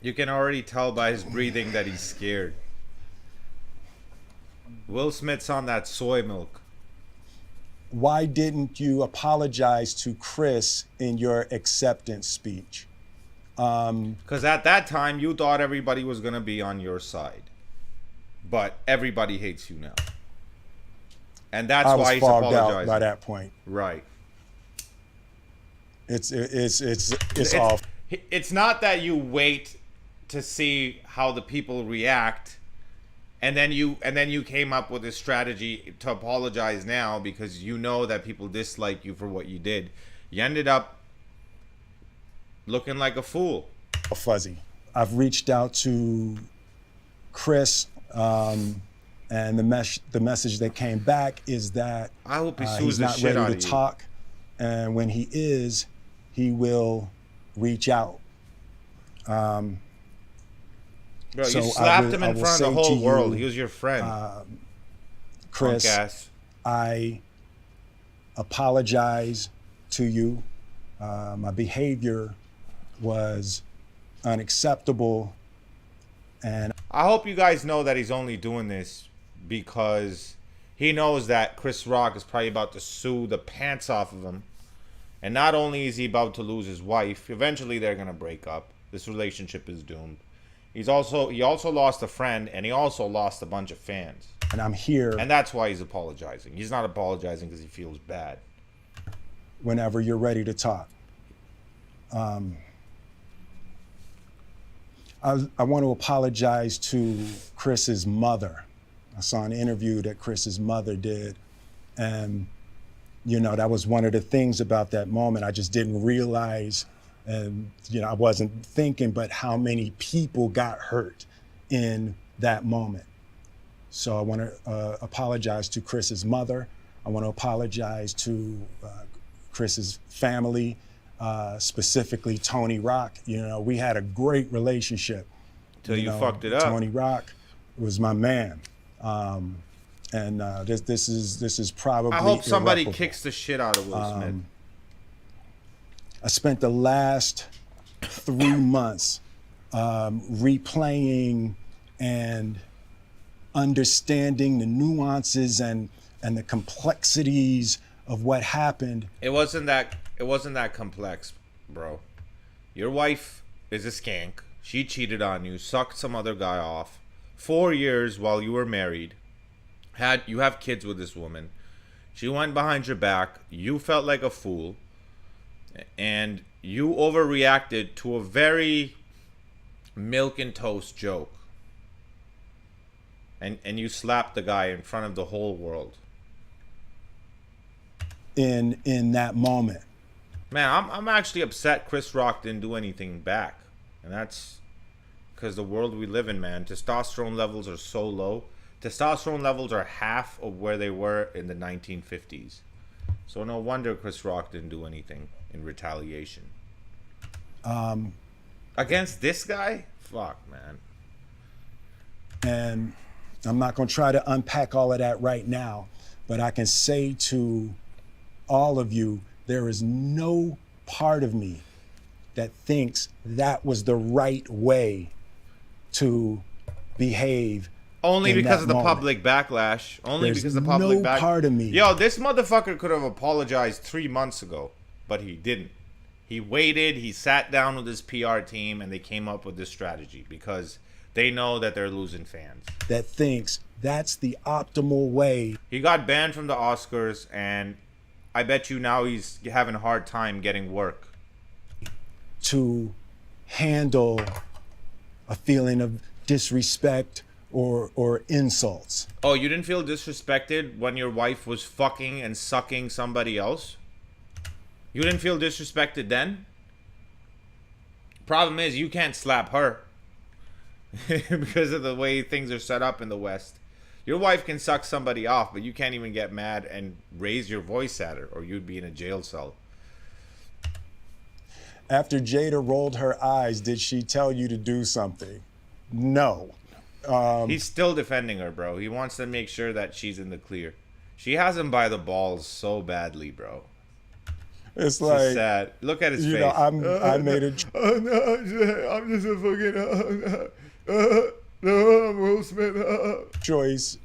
You can already tell by his breathing that he's scared. Will Smith's on that soy milk. Why didn't you apologize to Chris in your acceptance speech? Because at that time, you thought everybody was going to be on your side. But everybody hates you now. And that's I was why he's fogged out apologizing. by that point. Right. It's It's, all it's not that you wait to see how the people react and then you came up with a strategy to apologize now because you know that people dislike you for what you did. You ended up looking like a fool. fuzzy. I've reached out to Chris, and the message that came back is that I hope he sues he's the not shit out ready of to you. talk, and when he is, he will reach out. Bro, So you I slapped will- him I in will front of the say to whole world. you, He was your friend. Chris, Punk ass. I apologize to you. My behavior was unacceptable, and I hope you guys know that he's only doing this because he knows that Chris Rock is probably about to sue the pants off of him. And not only is he about to lose his wife, eventually they're gonna break up. This relationship is doomed. He also lost a friend, and he also lost a bunch of fans. I'm here And that's why he's apologizing. He's not apologizing because he feels bad. whenever you're ready to talk. I want to apologize to Chris's mother. I saw an interview that Chris's mother did, and that was one of the things about that moment. I just didn't realize, and I wasn't thinking, but how many people got hurt in that moment. So I want to apologize to Chris's mother. I want to apologize to Chris's family, specifically Tony Rock. We had a great relationship. Till you fucked it up. Tony Rock was my man, and this is probably. I hope somebody irreparable. kicks the shit out of Will Smith. I spent the last 3 months replaying and understanding the nuances and the complexities of what happened. It wasn't that complex, bro. Your wife is a skank. She cheated on you, sucked some other guy off. 4 years while you were married. You have kids with this woman. She went behind your back. You felt like a fool. And you overreacted to a very milk and toast joke. And you slapped the guy in front of the whole world. In that moment. Man, I'm actually upset Chris Rock didn't do anything back. And that's because the world we live in, man. Testosterone levels are so low. Testosterone levels are half of where they were in the 1950s. So no wonder Chris Rock didn't do anything in retaliation. Against this guy? Fuck, man. And I'm not going to try to unpack all of that right now, but I can say to all of you, there is no part of me that thinks that was the right way to behave. Only in because that of the moment. public backlash. Only There's because of the public no backlash. part of me. Yo, this motherfucker could have apologized 3 months ago, but he didn't. He waited, he sat down with his PR team, and they came up with this strategy because they know that they're losing fans. That thinks that's the optimal way. He got banned from the Oscars, and I bet you now he's having a hard time getting work. To handle a feeling of disrespect or insults. Oh, you didn't feel disrespected when your wife was fucking and sucking somebody else? You didn't feel disrespected then? Problem is, you can't slap her. Because of the way things are set up in the West. Your wife can suck somebody off, but you can't even get mad and raise your voice at her, or you'd be in a jail cell. After Jada rolled her eyes, did she tell you to do something? No. He's still defending her, bro. He wants to make sure that she's in the clear. She has him by the balls so badly, bro. It's This is like, sad. Look at his you face. know, I made a Oh no, I'm just a fucking. No, Will Smith. choice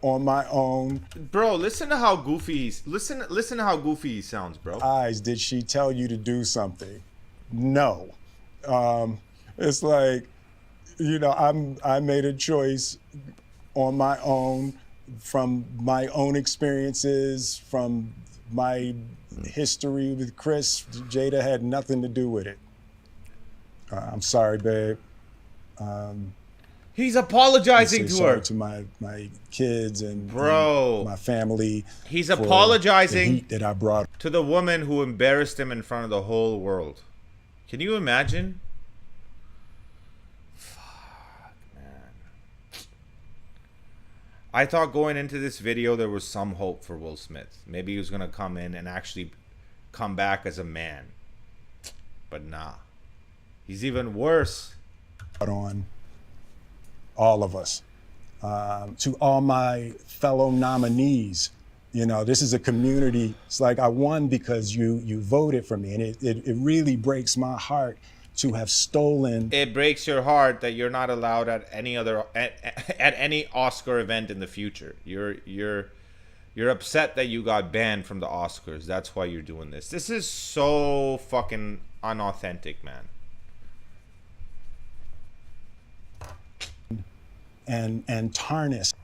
on my own. Bro, listen to how goofy he's. Listen to how goofy he sounds, bro. Eyes, did she tell you to do something? No. It's like, you know, I made a choice on my own from my own experiences, from my history with Chris. Jada had nothing to do with it. I'm sorry, babe. He's apologizing to sorry her. to my kids and Bro. my family. He's for apologizing the heat that I brought. to the woman who embarrassed him in front of the whole world. Can you imagine? Fuck, man. I thought going into this video there was some hope for Will Smith. Maybe he was going to come in and actually come back as a man. But nah. He's even worse. On all of us, to all my fellow nominees. You know, this is a community. It's like I won because you voted for me, and it really breaks my heart to have stolen. It breaks your heart that you're not allowed at any other at any Oscar event in the future. You're upset that you got banned from the Oscars. That's why you're doing this. This is so fucking unauthentic, man. And tarnished.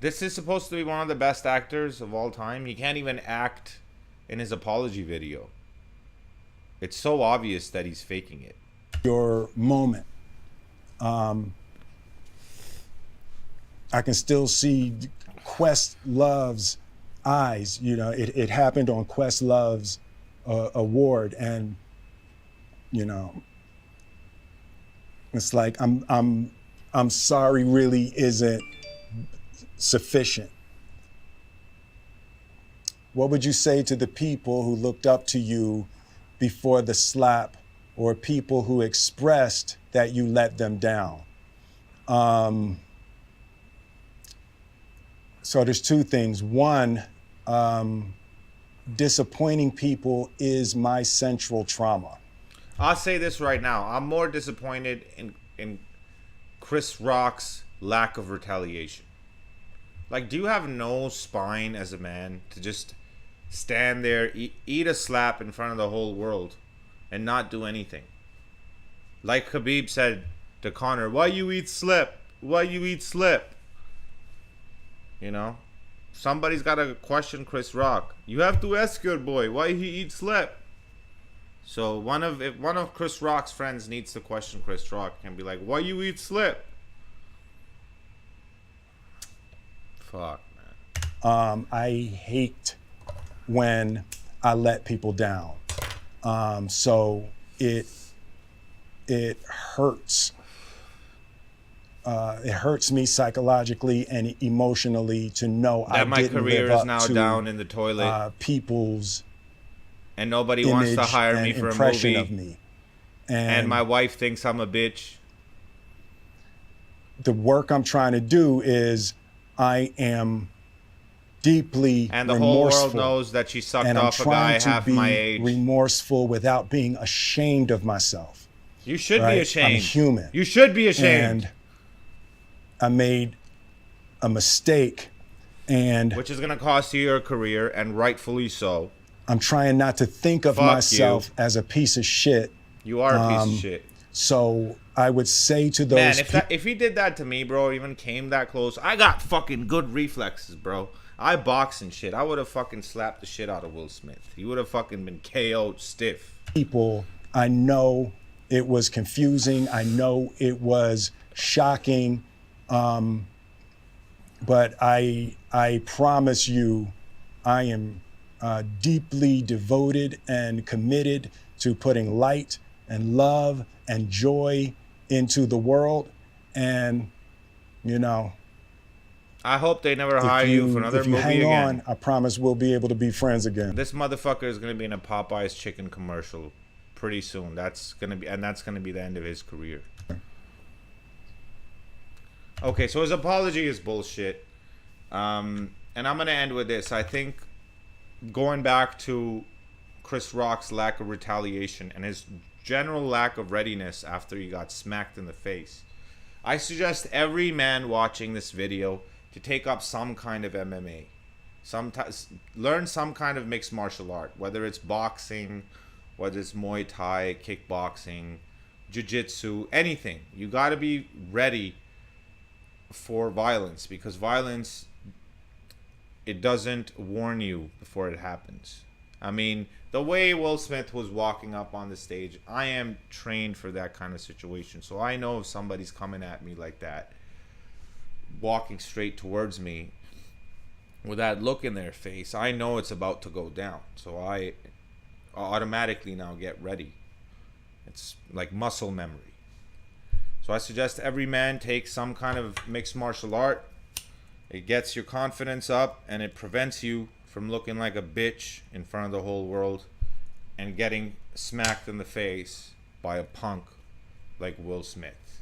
This is supposed to be one of the best actors of all time. He can't even act in his apology video. It's so obvious that he's faking it. Your moment. I can still see Questlove's eyes. You know, it happened on Questlove's award, and you know, it's like I'm sorry really isn't sufficient. What would you say to the people who looked up to you before the slap, or people who expressed that you let them down? So there's two things. One, disappointing people is my central trauma. I'll say this right now. I'm more disappointed in Chris Rock's lack of retaliation. Like, do you have no spine as a man to just stand there, eat a slap in front of the whole world and not do anything? Like Khabib said to Conor, why you eat slip? Why you eat slip? You know? Somebody's got to question Chris Rock. You have to ask your boy why he eats slip. So if one of Chris Rock's friends needs to question Chris Rock and be like, why you eat slip? Fuck, man. I hate when I let people down. So it hurts. It hurts me psychologically and emotionally to know that my career is now down in the toilet. People's and nobody wants to hire me for a movie. Of me. And my wife thinks I'm a bitch. The work I'm trying to do is I am deeply and the remorseful, whole world knows that she sucked and off a guy half my age. Remorseful without being ashamed of myself. You should be ashamed. I'm human. You should be ashamed. And I made a mistake, and which is going to cost you your career, and rightfully so. I'm trying not to think of myself as a piece of shit. You are a piece of shit. So I would say to those if he did that to me, bro, or even came that close, I got fucking good reflexes, bro. I box and shit. I would have fucking slapped the shit out of Will Smith. He would have fucking been KO'd stiff. People, I know it was confusing. I know it was shocking. But I promise you, I am deeply devoted and committed to putting light and love and joy into the world. And, you know, I hope they never hire you for another movie again. If you hang on, I promise we'll be able to be friends again. This motherfucker is going to be in a Popeye's chicken commercial pretty soon. That's going to be the end of his career. Okay, so his apology is bullshit. And I'm going to end with this. I think going back to Chris Rock's lack of retaliation and his general lack of readiness after he got smacked in the face, I suggest every man watching this video to take up some kind of MMA. Sometimes learn some kind of mixed martial art, whether it's boxing, whether it's Muay Thai, kickboxing, jiu-jitsu, anything. You got to be ready for violence, because violence, it doesn't warn you before it happens. I mean, the way Will Smith was walking up on the stage, I am trained for that kind of situation. So I know if somebody's coming at me like that, walking straight towards me with that look in their face, I know it's about to go down. So I automatically now get ready. It's like muscle memory. So I suggest every man take some kind of mixed martial art. It gets your confidence up and it prevents you from looking like a bitch in front of the whole world and getting smacked in the face by a punk like Will Smith.